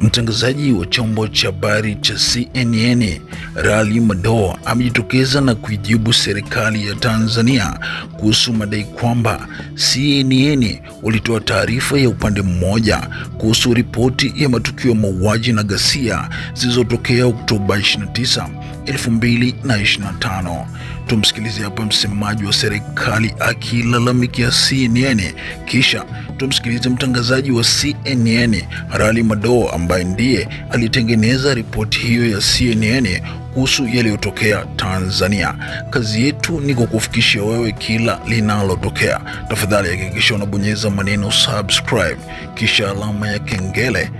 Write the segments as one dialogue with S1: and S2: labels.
S1: Mtangazaji wa chombo cha habari cha CNN Rally Madowo amejitokeza na kuijibu serikali ya Tanzania kuhusu madai kwamba CNN walitoa taarifa ya upande mmoja kuhusu ripoti ya matukio ya mauaji na ghasia zilizotokea Oktoba 29, 2025. Tumsikilize hapa msemaji wa serikali akilalamikia CNN, kisha tumsikilize mtangazaji wa CNN Rally Madowo ambaye ndiye alitengeneza ripoti hiyo ya CNN kuhusu yaliyotokea Tanzania. Kazi yetu ni kukufikishia wewe kila linalotokea. Tafadhali hakikisha unabonyeza maneno subscribe kisha alama ya kengele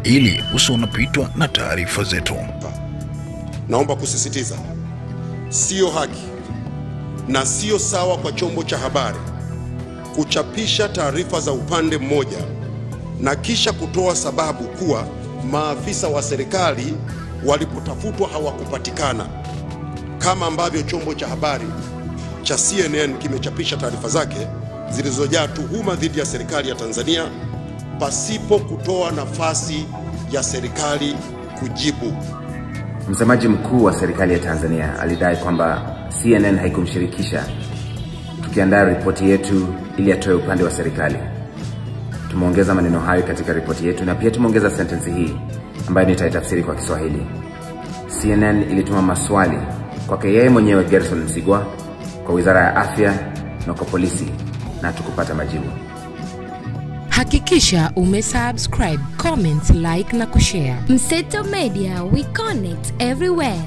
S1: ili usionapitwa na taarifa zetu.
S2: Naomba kusisitiza, sio haki na sio sawa kwa chombo cha habari kuchapisha taarifa za upande mmoja na kisha kutoa sababu kuwa maafisa wa serikali walipotafutwa hawakupatikana, kama ambavyo chombo cha habari cha CNN kimechapisha taarifa zake zilizojaa tuhuma dhidi ya serikali ya Tanzania pasipo kutoa nafasi ya serikali kujibu.
S3: Msemaji mkuu wa serikali ya Tanzania alidai kwamba CNN haikumshirikisha tukiandaa ripoti yetu ili atoe upande wa serikali. Tumeongeza maneno hayo katika ripoti yetu na pia tumeongeza sentensi hii ambayo nitaitafsiri kwa Kiswahili. CNN ilituma maswali kwake yeye mwenyewe Gerson Msigwa, kwa Wizara ya Afya na kwa polisi, na tukupata majibu.
S4: Hakikisha umesubscribe, comment, like na kushare.
S5: Mseto Media, we connect everywhere.